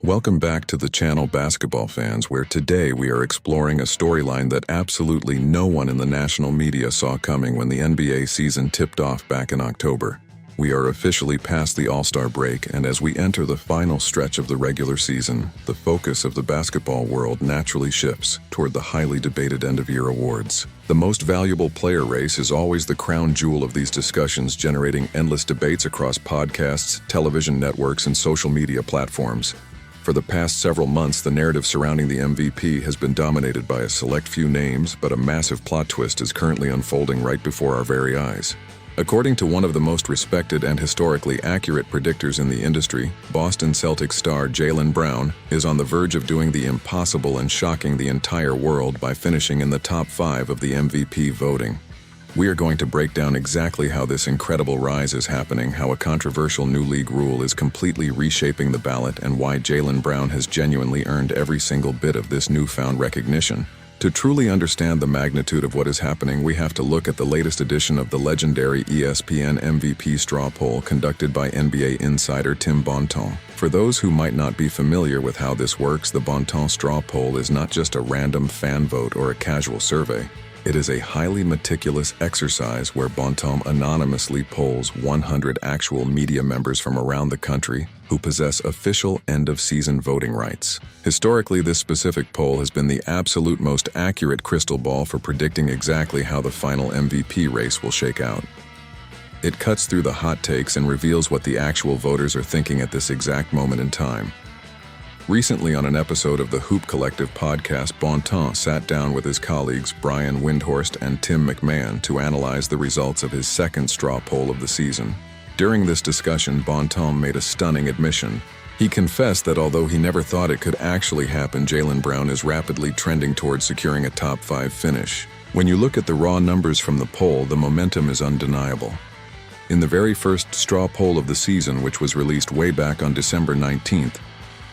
Welcome back to the channel, basketball fans, where today we are exploring a storyline that absolutely no one in the national media saw coming when the NBA season tipped off back in October. We are officially past the All-Star break, and as we enter the final stretch of the regular season, the focus of the basketball world naturally shifts toward the highly debated end-of-year awards. The most valuable player race is always the crown jewel of these discussions, generating endless debates across podcasts, television networks, and social media platforms. For the past several months, the narrative surrounding the MVP has been dominated by a select few names, but a massive plot twist is currently unfolding right before our very eyes. According to one of the most respected and historically accurate predictors in the industry, Boston Celtics star Jaylen Brown is on the verge of doing the impossible and shocking the entire world by finishing in the top 5 of the MVP voting. We are going to break down exactly how this incredible rise is happening, how a controversial new league rule is completely reshaping the ballot, and why Jaylen Brown has genuinely earned every single bit of this newfound recognition. To truly understand the magnitude of what is happening, we have to look at the latest edition of the legendary ESPN MVP straw poll conducted by NBA insider Tim Bontemps. For those who might not be familiar with how this works, the Bontemps straw poll is not just a random fan vote or a casual survey. It is a highly meticulous exercise where Bontemps anonymously polls 100 actual media members from around the country who possess official end-of-season voting rights. Historically, this specific poll has been the absolute most accurate crystal ball for predicting exactly how the final MVP race will shake out. It cuts through the hot takes and reveals what the actual voters are thinking at this exact moment in time. Recently, on an episode of the Hoop Collective podcast, Bontemps sat down with his colleagues Brian Windhorst and Tim McMahon to analyze the results of his second straw poll of the season. During this discussion, Bontemps made a stunning admission. He confessed that although he never thought it could actually happen, Jaylen Brown is rapidly trending towards securing a top 5 finish. When you look at the raw numbers from the poll, the momentum is undeniable. In the very first straw poll of the season, which was released way back on December 19th,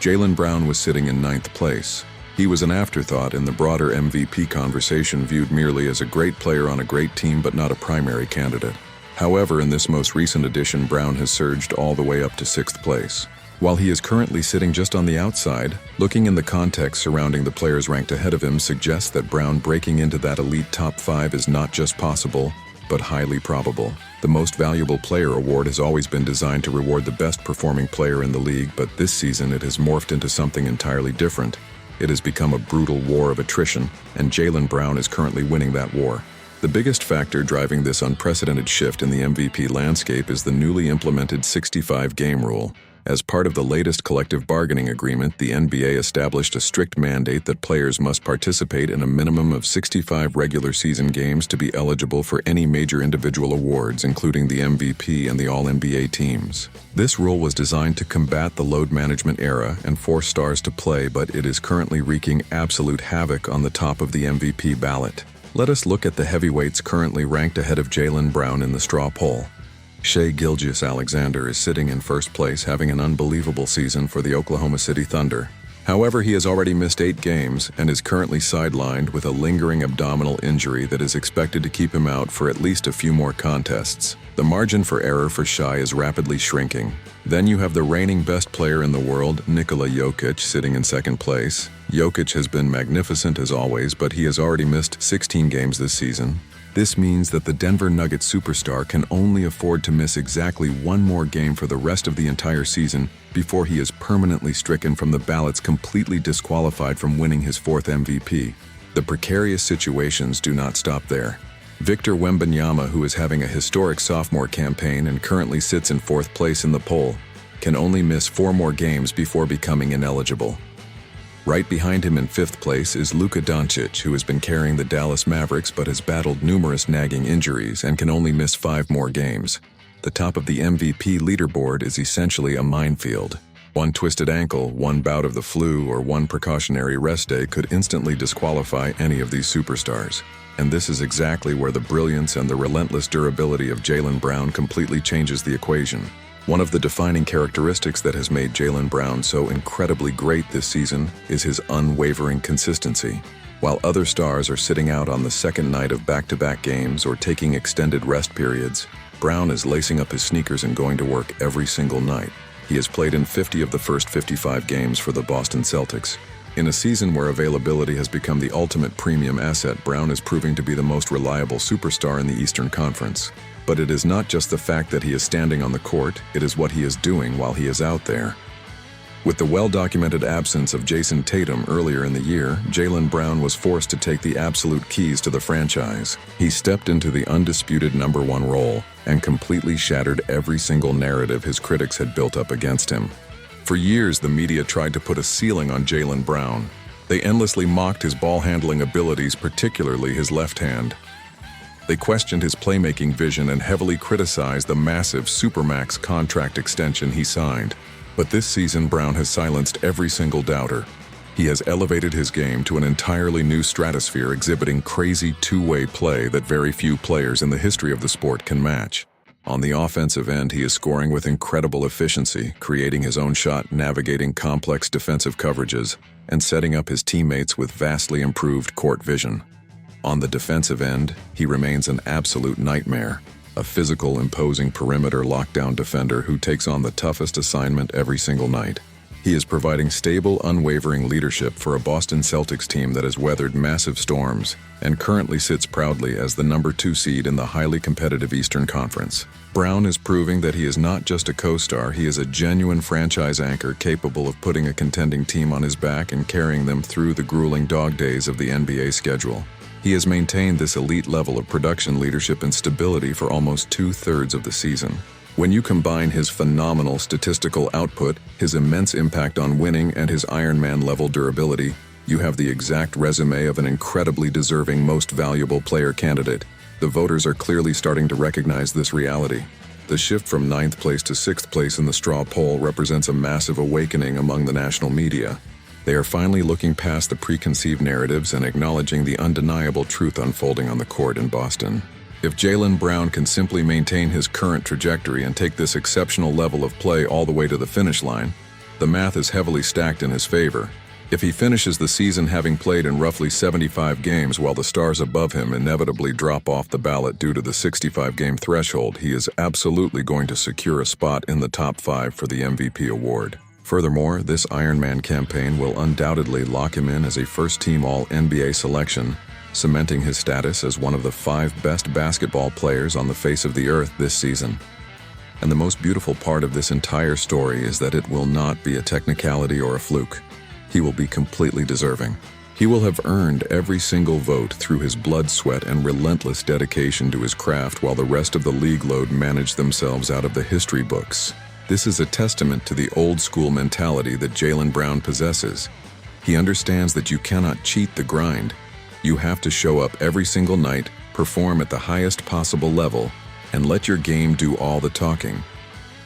Jaylen Brown was sitting in 9th place. He was an afterthought in the broader MVP conversation, viewed merely as a great player on a great team but not a primary candidate. However, in this most recent edition, Brown has surged all the way up to 6th place. While he is currently sitting just on the outside, looking in the context surrounding the players ranked ahead of him suggests that Brown breaking into that elite top 5 is not just possible, but highly probable. The Most Valuable Player award has always been designed to reward the best performing player in the league, but this season it has morphed into something entirely different. It has become a brutal war of attrition, and Jaylen Brown is currently winning that war. The biggest factor driving this unprecedented shift in the MVP landscape is the newly implemented 65-game rule. As part of the latest collective bargaining agreement, the NBA established a strict mandate that players must participate in a minimum of 65 regular season games to be eligible for any major individual awards, including the MVP and the All-NBA teams. This rule was designed to combat the load management era and force stars to play, but it is currently wreaking absolute havoc on the top of the MVP ballot. Let us look at the heavyweights currently ranked ahead of Jaylen Brown in the straw poll. Shai Gilgeous-Alexander is sitting in first place, having an unbelievable season for the Oklahoma City Thunder. However, he has already missed 8 games and is currently sidelined with a lingering abdominal injury that is expected to keep him out for at least a few more contests. The margin for error for Shai is rapidly shrinking. Then you have the reigning best player in the world, Nikola Jokic, sitting in second place. Jokic has been magnificent as always, but he has already missed 16 games this season. This means that the Denver Nuggets superstar can only afford to miss exactly 1 more game for the rest of the entire season before he is permanently stricken from the ballots, completely disqualified from winning his 4th MVP. The precarious situations do not stop there. Victor Wembanyama, who is having a historic sophomore campaign and currently sits in 4th place in the poll, can only miss 4 more games before becoming ineligible. Right behind him in 5th place is Luka Doncic, who has been carrying the Dallas Mavericks but has battled numerous nagging injuries and can only miss 5 more games. The top of the MVP leaderboard is essentially a minefield. One twisted ankle, 1 bout of the flu, or 1 precautionary rest day could instantly disqualify any of these superstars. And this is exactly where the brilliance and the relentless durability of Jaylen Brown completely changes the equation. One of the defining characteristics that has made Jaylen Brown so incredibly great this season is his unwavering consistency. While other stars are sitting out on the second night of back-to-back games or taking extended rest periods, Brown is lacing up his sneakers and going to work every single night. He has played in 50 of the first 55 games for the Boston Celtics. In a season where availability has become the ultimate premium asset, Brown is proving to be the most reliable superstar in the Eastern Conference. But it is not just the fact that he is standing on the court, it is what he is doing while he is out there. With the well-documented absence of Jason Tatum earlier in the year, Jaylen Brown was forced to take the absolute keys to the franchise. He stepped into the undisputed #1 role and completely shattered every single narrative his critics had built up against him. For years, the media tried to put a ceiling on Jaylen Brown. They endlessly mocked his ball-handling abilities, particularly his left hand. They questioned his playmaking vision and heavily criticized the massive supermax contract extension he signed. But this season, Brown has silenced every single doubter. He has elevated his game to an entirely new stratosphere, exhibiting crazy two-way play that very few players in the history of the sport can match. On the offensive end, he is scoring with incredible efficiency, creating his own shot, navigating complex defensive coverages, and setting up his teammates with vastly improved court vision. On the defensive end, he remains an absolute nightmare. A physical, imposing perimeter lockdown defender who takes on the toughest assignment every single night. He is providing stable, unwavering leadership for a Boston Celtics team that has weathered massive storms and currently sits proudly as the #2 seed in the highly competitive Eastern Conference. Brown is proving that he is not just a co-star, he is a genuine franchise anchor capable of putting a contending team on his back and carrying them through the grueling dog days of the NBA schedule. He has maintained this elite level of production leadership and stability for almost 2/3 of the season. When you combine his phenomenal statistical output, his immense impact on winning, and his Iron Man-level durability, you have the exact resume of an incredibly deserving most valuable player candidate. The voters are clearly starting to recognize this reality. The shift from 9th place to 6th place in the straw poll represents a massive awakening among the national media. They are finally looking past the preconceived narratives and acknowledging the undeniable truth unfolding on the court in Boston. If Jaylen Brown can simply maintain his current trajectory and take this exceptional level of play all the way to the finish line, the math is heavily stacked in his favor. If he finishes the season having played in roughly 75 games while the stars above him inevitably drop off the ballot due to the 65-game threshold, he is absolutely going to secure a spot in the top 5 for the MVP award. Furthermore, this Iron Man campaign will undoubtedly lock him in as a first-team All-NBA selection, cementing his status as one of the 5 best basketball players on the face of the earth this season. And the most beautiful part of this entire story is that it will not be a technicality or a fluke. He will be completely deserving. He will have earned every single vote through his blood, sweat, and relentless dedication to his craft while the rest of the league load managed themselves out of the history books. This is a testament to the old-school mentality that Jaylen Brown possesses. He understands that you cannot cheat the grind. You have to show up every single night, perform at the highest possible level, and let your game do all the talking.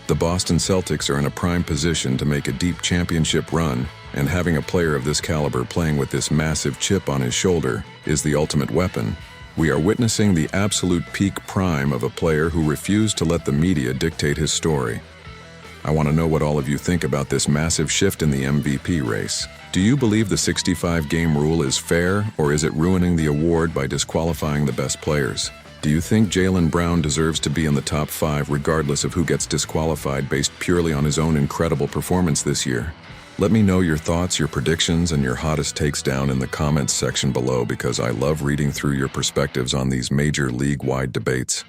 The Boston Celtics are in a prime position to make a deep championship run, and having a player of this caliber playing with this massive chip on his shoulder is the ultimate weapon. We are witnessing the absolute peak prime of a player who refused to let the media dictate his story. I want to know what all of you think about this massive shift in the MVP race. Do you believe the 65-game rule is fair, or is it ruining the award by disqualifying the best players? Do you think Jaylen Brown deserves to be in the top 5 regardless of who gets disqualified based purely on his own incredible performance this year? Let me know your thoughts, your predictions, and your hottest takes down in the comments section below, because I love reading through your perspectives on these major league-wide debates.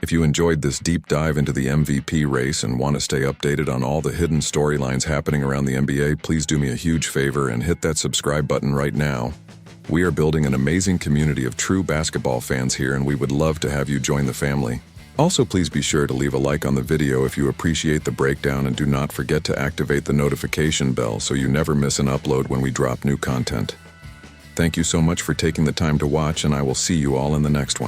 If you enjoyed this deep dive into the MVP race and want to stay updated on all the hidden storylines happening around the NBA, please do me a huge favor and hit that subscribe button right now. We are building an amazing community of true basketball fans here, and we would love to have you join the family. Also, please be sure to leave a like on the video if you appreciate the breakdown, and do not forget to activate the notification bell so you never miss an upload when we drop new content. Thank you so much for taking the time to watch, and I will see you all in the next one.